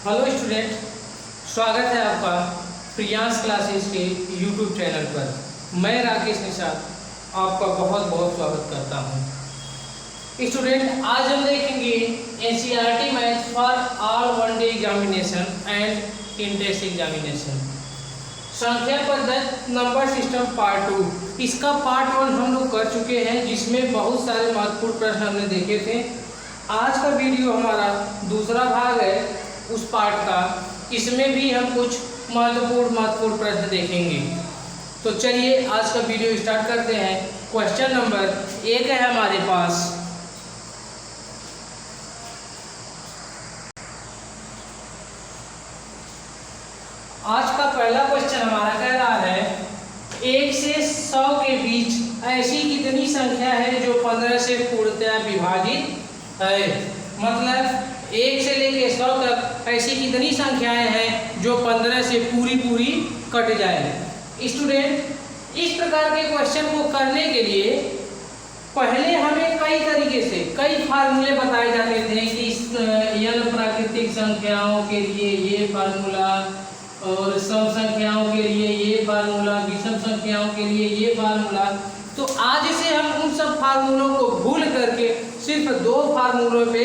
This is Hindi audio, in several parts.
हेलो स्टूडेंट, स्वागत है आपका प्रियांश क्लासेस के यूट्यूब चैनल पर। मैं राकेश निषाद आपका बहुत बहुत स्वागत करता हूं। स्टूडेंट, आज हम देखेंगे NCERT math for all one day examination and intense examination, संख्या पद्धति नंबर सिस्टम पार्ट 2। इसका पार्ट 1 हम लोग कर चुके हैं, जिसमें बहुत सारे महत्वपूर्ण प्रश्न हमने देखे थे। आज का वीडियो हमारा दूसरा भाग है उस पार्ट का। इसमें भी हम कुछ महत्वपूर्ण प्रश्न देखेंगे। तो चलिए आज का वीडियो स्टार्ट करते हैं। क्वेश्चन नंबर 1 है हमारे पास। आज का पहला क्वेश्चन हमारा कह रहा है 1 से 100 के बीच ऐसी कितनी संख्या है जो 15 से पूर्णतया विभाजित है। मतलब 1 से लेके 100 तक ऐसी कितनी संख्याएं हैं जो 15 से पूरी कट जाए। स्टूडेंट, इस प्रकार के क्वेश्चन को करने के लिए पहले हमें कई तरीके से कई फार्मूले बताए जाते थे कि n प्राकृतिक संख्याओं के लिए ये फार्मूला, और सम संख्याओं के लिए ये फार्मूला, विषम संख्याओं के लिए ये फार्मूला। तो आज से हम उन सब फार्मूलों को भूल करके सिर्फ 2 फार्मूलों पे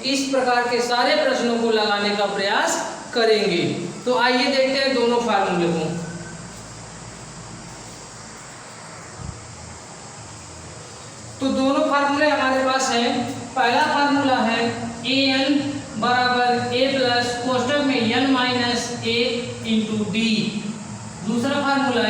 इस प्रकार के सारे प्रश्नों को लगाने का प्रयास करेंगे। तो आइए देखते हैं दोनों फार्मूले को। तो दोनों फार्मूले हमारे पास हैं। पहला फार्मूला है an बराबर a प्लस कोष्टक में n minus a into D. दूसरा फार्मूला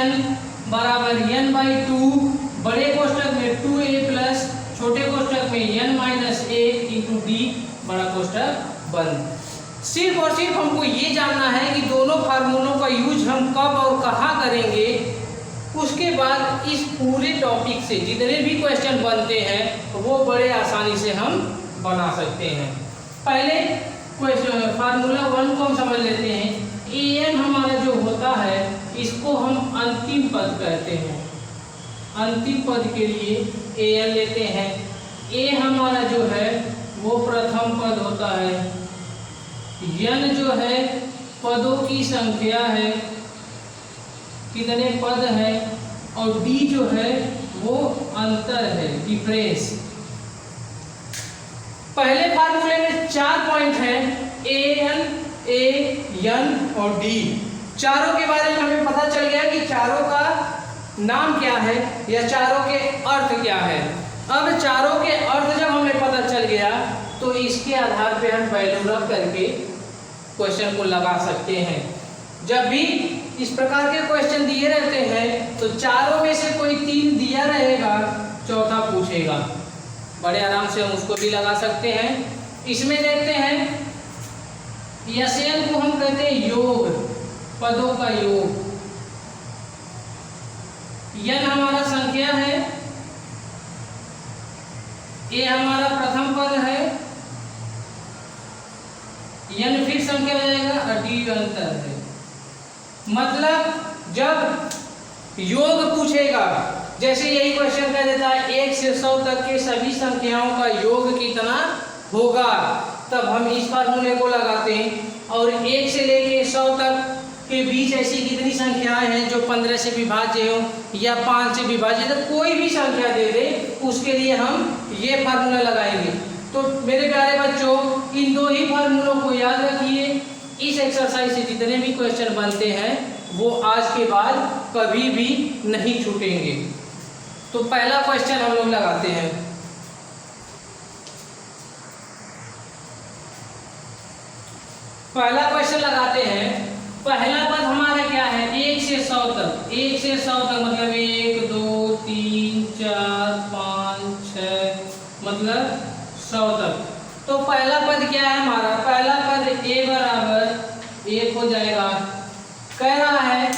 n बराबर n/2 बड़े कोष्टक में 2a प्लस छोटे कोष्टक में n minus a into D बड़ा कोष्टक बंद। सिर्फ और सिर्फ हमको ये जानना है कि दोनों फार्मूलों का यूज हम कब और कहाँ करेंगे। उसके बाद इस पूरे टॉपिक से जितने भी क्वेश्चन बनते हैं वो बड़े आसानी से हम बना सकते हैं। पहले क्वेश्चन फार्मूला 1 को हम समझ लेते हैं। an हमारा जो होता है इसको हम अंतिम पद कहते हैं। अंतिम पद के लिए an लेते हैं। a हमारा जो है वो प्रथम पद होता है। n जो है पदों की संख्या है, कितने पद है, और d जो है वो अंतर है, डिफरेंस। पहले फार्मूले में 4 पॉइंट हैं, an, a, n और d। चारों के बारे में हमें पता चल गया कि चारों का नाम क्या है या चारों के अर्थ क्या है। अब चारों के अर्थ जब हमें पता चल गया तो इसके आधार पे हम वैल्यू रख करके क्वेश्चन को लगा सकते हैं। जब भी इस प्रकार के क्वेश्चन दिए रहते हैं तो चारों में से कोई 3 दिया रहेगा, चौथा पूछेगा, बड़े आराम से हम उसको भी लगा सकते हैं। इसमें देखते हैं SN को हम कहते हैं योग, पदों का योग। n हमारा संख्या है, a हमारा प्रथम पद है, n फिर संख्या हो जाएगा और d अंतर है। मतलब जब योग पूछेगा, जैसे यही क्वेश्चन कह देता है 1 से 100 तक के सभी संख्याओं का योग कितना होगा, तब हम इस फार्मूले को लगाते हैं। और 1 से लेके 100 तक के बीच ऐसी कितनी संख्याएं हैं जो 15 से विभाज्य हो या 5 से विभाज्य, तो कोई भी संख्या दे दे उसके लिए हम ये फार्मूला लगाएंगे। तो मेरे प्यारे बच्चों, इन 2 ही फार्मूलों को याद रखिए। इस एक्सरसाइज से जितने भी क्वेश्चन बनते हैं वो आज के बाद कभी भी नहीं छूटेंगे। तो पहला क्वेश्चन हम लोग लगाते हैं। पहला क्वेश्चन लगाते हैं। पहला पद हमारा क्या है, 1 से 100 तक। 1 से 100 तक मतलब 1 2 3 4 5 6 मतलब 100 तक। तो पहला पद क्या है हमारा, पहला पद a बराबर 1 हो जाएगा। कह रहा है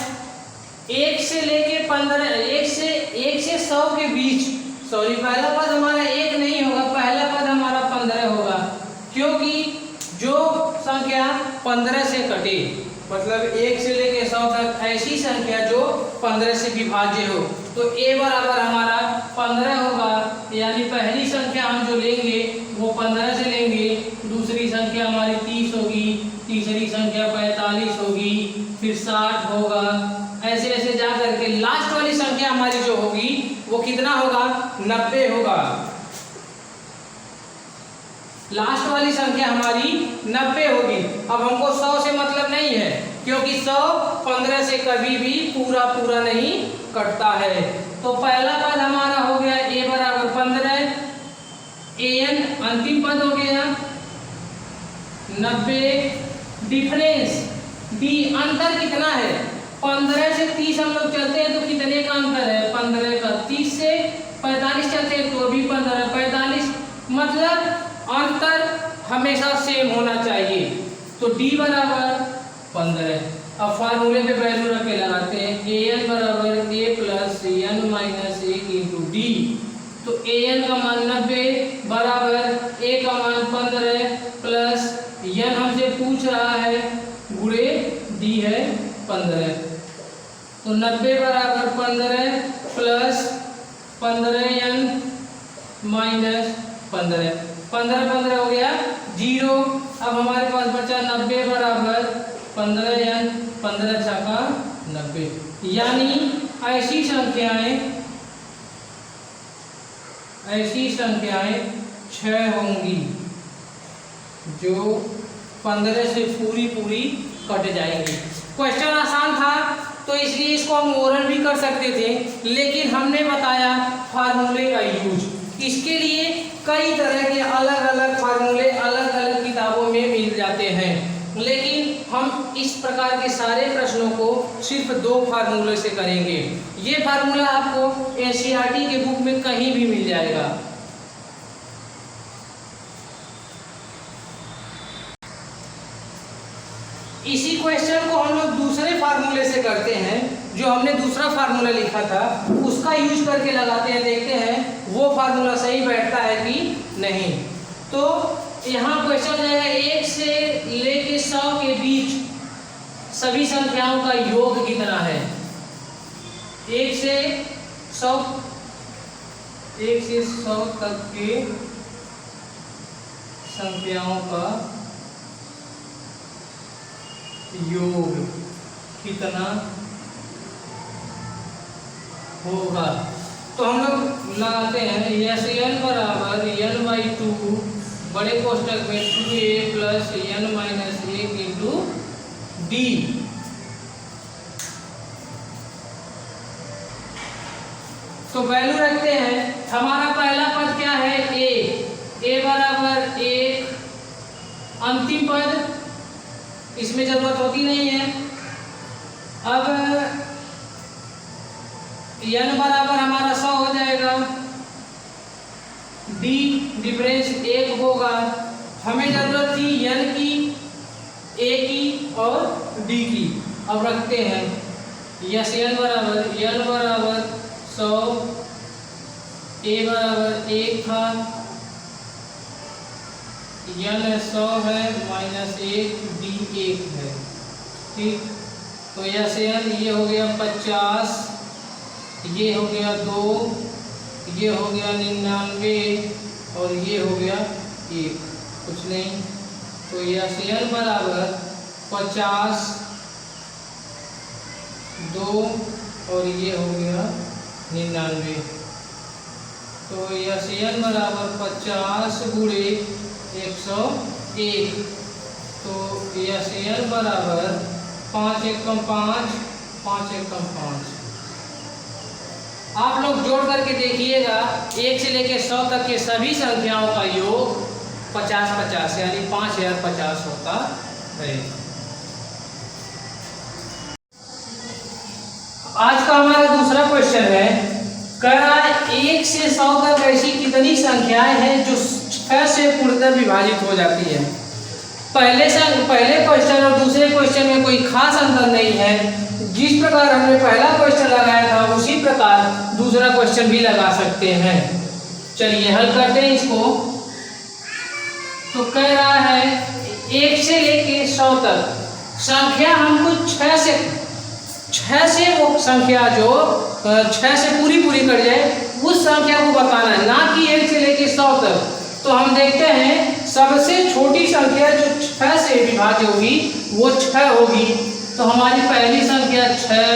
1 से लेके 15, 1 से 100 के बीच, सॉरी पहला पद हमारा 1 नहीं होगा, पहला पद हमारा 15 होगा, क्योंकि जो संख्या 15 से कटे, मतलब 1 से लेके 100 तक ऐसी संख्या जो 15 से विभाज्य हो, तो a बराबर हमारा 15 होगा। यानी पहली संख्या हम जो लेंगे वो 15 से लेंगे, दूसरी संख्या हमारी 30 होगी, 90 होगा। लास्ट वाली संख्या हमारी 90 होगी। अब हमको 100 से मतलब नहीं है, क्योंकि 100 15 से कभी भी पूरा पूरा नहीं कटता है। तो पहला पद हमारा हो गया a बराबर 15, an अंतिम पद हो गया 90, डिफरेंस b अंतर कितना है, 15 से 30 हम लोग चलते हैं तो कितने का अंतर है, 15 का। 30 से 45 चलते हैं तो भी 15, 45 मतलब अंतर हमेशा सेम होना चाहिए। तो d बराबर 15। अब फार्मूले पे वैल्यू रख के लगाते हैं, an बराबर a plus n minus 1 into D. तो an का मान 90 बराबर a का मान 15 प्लस n हमसे पूछ रहा है गुणे d है 15। तो 90 बराबर 15 प्लस 15n माइनस 15, 15 हो गया 0। अब हमारे पास बचा 90 बराबर 15n, 15 छक्का 90। यानी ऐसी संख्याएं 6 होंगी जो 15 से पूरी कट जाएंगी। क्वेश्चन आसान था तो इसलिए इसको हम ओरल भी कर सकते थे, लेकिन हमने बताया फार्मूले का यूज। इसके लिए कई तरह के अलग अलग फार्मूले अलग अलग किताबों में मिल जाते हैं, लेकिन हम इस प्रकार के सारे प्रश्नों को सिर्फ 2 फार्मूले से करेंगे। ये फार्मूला आपको एनसीईआरटी के बुक में कहीं भी मिल जाएगा। इसी क्वेश्चन को हम लोग दूसरे फार्मूले से करते हैं, जो हमने दूसरा फार्मूला लिखा था उसका यूज करके लगाते हैं, देखते हैं वो फार्मूला सही बैठता है कि नहीं। तो यहाँ क्वेश्चन जाएगा 1 से लेके 100 के बीच सभी संख्याओं का योग कितना है। 1 से 100 तक के संख्याओं का योग कितना होगा। तो हम लोग लगाते हैं n बराबर n/2 बड़े कोष्टक में 2a plus n minus 1 into D. तो वैल्यू रखते हैं। हमारा पहला पद क्या है, a बराबर 1, अंतिम पद इसमें जरूरत होती नहीं है। अब n बराबर हमारा 100 हो जाएगा, d डिफरेंस 1 होगा। हमें जरूरत थी n की, a की और d की। अब रखते हैं n बराबर 100, a बराबर 1 था, n 100 है माइनस 1 d 1 है, ठीक। तो ये हो गया 50, ये हो गया 2, ये हो गया 99 और ये हो गया 1, कुछ नहीं। तो n बराबर 50, 2 और ये हो गया 99। तो n बराबर 50 गुणे 101। तो n बराबर 5 एकम 5, 5 एकम 5। आप लोग जोड़ करके देखिएगा 1 से लेकर 100 तक के सभी संख्याओं का योग 50-50 यानी 5050 होता है। आज का हमारा दूसरा क्वेश्चन है, कह रहा है 1 से 100 तक ऐसी कितनी संख्याएं हैं जो 6 से पूर्णतः विभाजित हो जाती है। पहले क्वेश्चन और दूसरे क्वेश्चन में कोई खास अंतर नहीं है। जिस प्रकार हमने पहला क्वेश्चन लगाया था उसी प्रकार दूसरा क्वेश्चन भी लगा सकते हैं। चलिए हल करते हैं इसको। तो कह रहा है 1 से लेके 100 तक संख्या हमको 6 से वो संख्या जो 6 से पूरी कट जाए उस संख्या को बताना है, ना कि 1 से लेके 100 तक। तो हम देखते हैं सबसे छोटी संख्या जो 6 से विभाज्य होगी वो 6 होगी। तो हमारी पहली संख्या 6,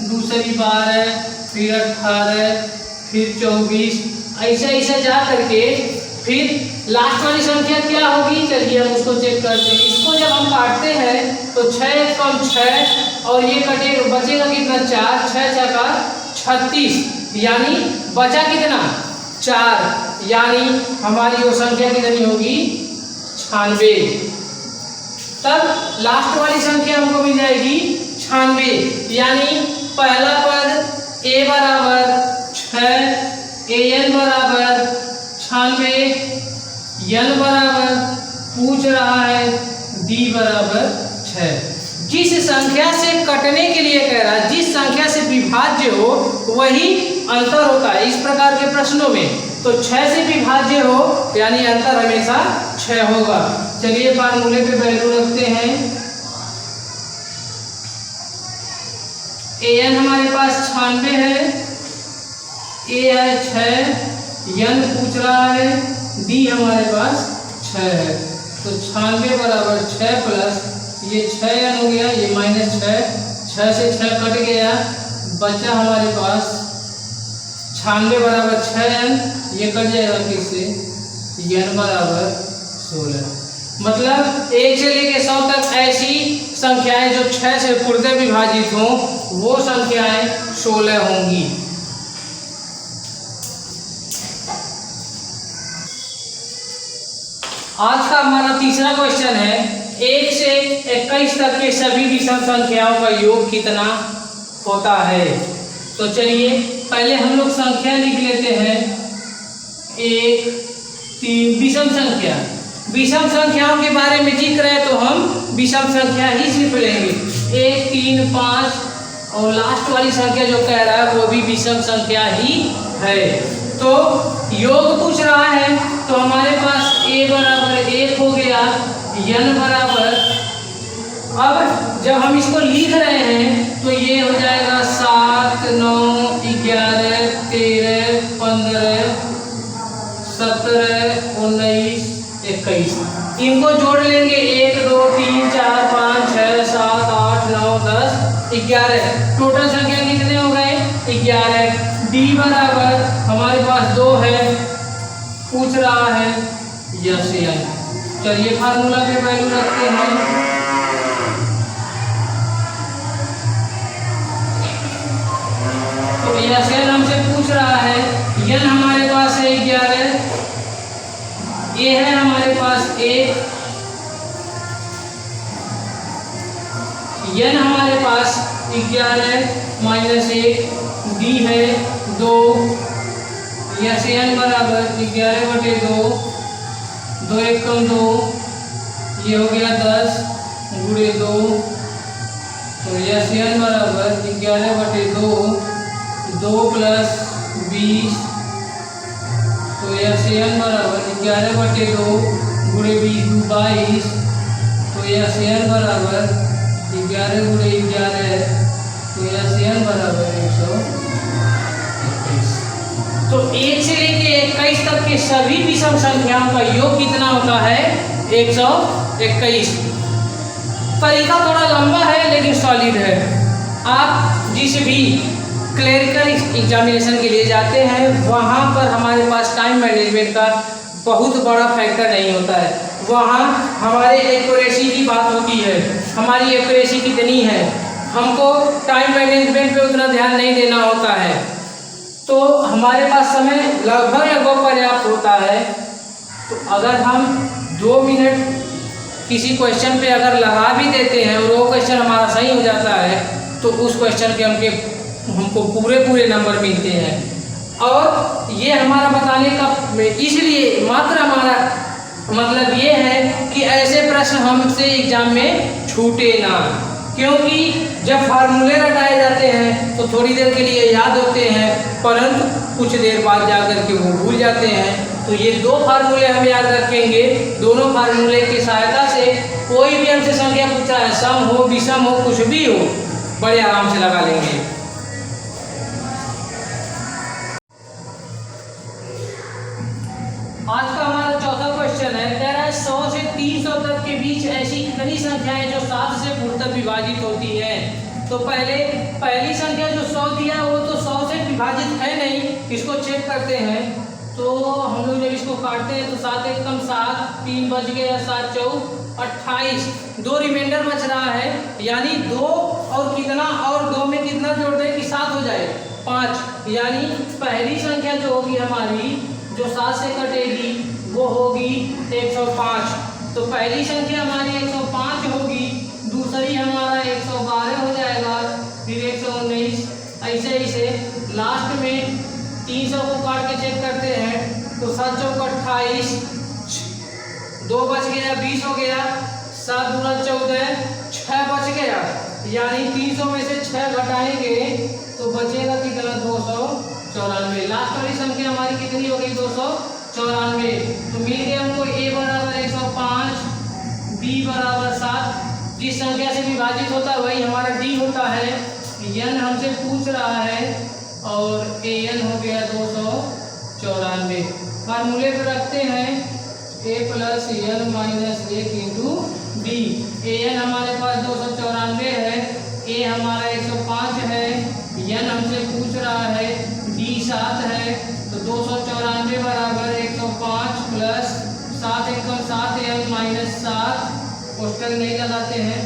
दूसरी 12, फिर 18, फिर 24, ऐसा ऐसा जा करके फिर लास्ट वाली संख्या क्या होगी, चलिए हम उसको चेक करते हैं। इसको जब हम काटते हैं तो 6 कम 6 और ये कटेगा, बचेगा कितना 4, 6 6 का 36, यानी बचा कितना 4, यानी हमारी वो संख्या कितनी होगी 96। तब लास्ट वाली संख्या हमको मिल जाएगी 96, यानी पहला पद a बराबर 6, an बराबर 96, n बराबर पूछ रहा है d बराबर 6। जिस संख्या से कटने के लिए कह रहा है, जिस संख्या से विभाज्य हो वही अंतर होता है इस प्रकार के प्रश्नों में। तो 6 से विभाज्य हो यानी अंतर हमेशा 6 होगा। चलिए फार्मूले पे वैल्यू रखते हैं। an हमारे पास 96 है, a है 6, n पूछ रहा है, d हमारे पास 6 है। तो 96 बराबर 6 प्लस ये 6n हो गया, ये -6, 6 से 6 कट गया, बचा हमारे पास 96 बराबर 6n, ये कट जाएगा फिर से n बराबर 16। मतलब 1 से लेके 100 तक ऐसी संख्याएं जो 6 से पूर्णतः विभाजित हों वो संख्याएं 16 होंगी। आज का हमारा तीसरा क्वेश्चन है 1 से 21 तक के सभी विषम संख्याओं का योग कितना होता है। तो चलिए पहले हम लोग संख्या लिख लेते हैं। 1 3 विषम संख्या, विषम संख्याओं के बारे में जिक्र है तो हम विषम संख्या ही सिर्फ लेंगे। 1 3 5 और लास्ट वाली संख्या जो कह रहा है वो भी विषम संख्या ही है। तो योग पूछ रहा है तो हमारे पास a बराबर 1 हो गया, n बराबर, अब जब हम इसको लिख रहे हैं तो ये हो जाएगा 7 9 11 13 15 17 19 21। इनको जोड़ लेंगे 1 2 3 4 5 6 7 8 9 10 11। टोटल संख्या कितने हो गए 11। d बराबर हमारे पास 2 है, पूछ रहा है यस या नो। चलिए फार्मूला पे वैल्यू रखते हैं। तो यस या हमसे पूछ रहा है, n हमारे पास है 11, a है हमारे पास 1, n हमारे पास 11 माइनस 1, d है 2, यस n बराबर 11/2, 2 1 कम 2, ये हो गया 10 गुणे 2। तो यस n बराबर 11/2, 2 प्लस 20, तो यस n बराबर 11/2 गुणे 20 22, तो यस n बराबर 11 गुणे 11, तो यस n बराबर 121। तो 1 से लेके 21 तक के सभी विषम संख्याओं का योग कितना होता है 121। तरीका थोड़ा लंबा है लेकिन सॉलिड है। आप जिस भी क्लरिकल एग्जामिनेशन के लिए जाते हैं वहाँ पर हमारे पास टाइम मैनेजमेंट का बहुत बड़ा फैक्टर नहीं होता है। वहाँ हमारे एक्यूरेसी की बात होती है, हमारी एक्यूरेसी कितनी है, हमको टाइम मैनेजमेंट पे उतना ध्यान नहीं देना होता है। तो हमारे पास समय लगभग पर्याप्त होता है। तो अगर हम 2 मिनट किसी क्वेश्चन पे अगर लगा भी देते हैं और वो क्वेश्चन हमारा सही हो जाता है तो उस क्वेश्चन के हमको पूरे नंबर मिलते हैं। और ये हमारा बताने का इसलिए मात्र हमारा मतलब ये है कि ऐसे प्रश्न हमसे एग्जाम में छूटे ना, क्योंकि जब फार्मूले रटाए जाते हैं तो थोड़ी देर के लिए याद होते हैं परंतु कुछ देर बाद जाकर के वो भूल जाते हैं। तो ये 2 फार्मूले हम याद रखेंगे। दोनों फार्मूले की सहायता से कोई भी हमसे संख्या पूछा है, सम हो विषम हो कुछ भी हो, बड़े आराम से लगा लेंगे। आज का हमारा चौथा क्वेश्चन है, कह रहा है 100 से 300 तक के बीच ऐसी कितनी संख्याएं जो 7 से पूर्णतः विभाजित होती है। तो पहली संख्या जो 100 दिया वो तो 100 से विभाजित है नहीं, इसको चेक करते हैं। तो हम लोग जब इसको काटते हैं तो 7 एक कम 7, 3 बच गया, 7 चौक 28, 2 रिमाइंडर बच रहा है, यानी 2 और कितना, और 2 में कितना जोड़ दें कि 7 हो जाए, 5। यानी पहली संख्या जो होगी हमारी, जो 7 से कटेगी वो होगी 105। तो पहली संख्या हमारी 105 होगी, दूसरी हमारा 112 हो जाएगा, फिर 119, ऐसे ऐसे लास्ट में 300 को काट के चेक करते हैं तो 7 चौक 28, 2 बच गया, 20 हो गया, 7 दूना 14, 6 बच गया, यानी 300 में से 6 घटाएंगे तो बचेगा कितना, 294। लास्ट वाली संख्या हमारी कितनी हो गई, 294। तो मिल गया हमको a बराबर 105, b बराबर 7। जिस संख्या से विभाजित होता है वही हमारा d होता है। n हमसे पूछ रहा है और an हो गया 294। फार्मूले पे रखते हैं a plus n minus 1 into D. an हमारे पास 294 है, a हमारा 105 है, n हमसे पूछ रहा है, d 7 है, तो 294 बराबर 105 प्लस 7 एकम 7 n माइनस 7, कोष्टक नहीं लगाते हैं,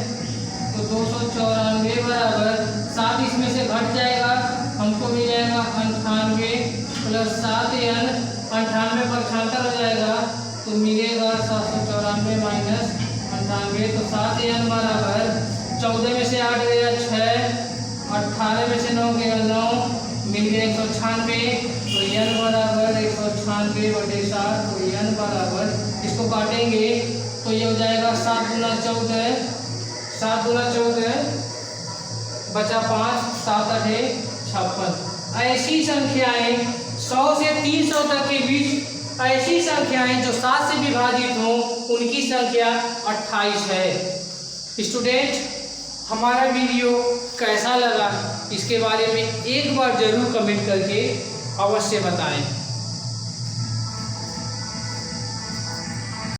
तो 294 बराबर 7 इसमें से घट जाएगा, हमको मिल जाएगा 98 प्लस 7 n, 98 पक्षांतर हो जाएगा तो मिलेगा 794 माइनस 98। तो 7 n बराबर 14 में से 8 गया 6, 18 में से 9 गया 9, मिल गया 196। तो n बराबर 196/7। तो n बराबर, इसको काटेंगे तो ये हो जाएगा 7 दूना 14, 7 दूना 14 बचा 5, 7 8 56। ऐसी संख्याएं 100 से 300 तक के बीच, ऐसी संख्याएं जो 7 से विभाजित हों उनकी संख्या 28 है। स्टूडेंट, हमारा वीडियो कैसा लगा इसके बारे में एक बार जरूर कमेंट करके अवश्य बताएं।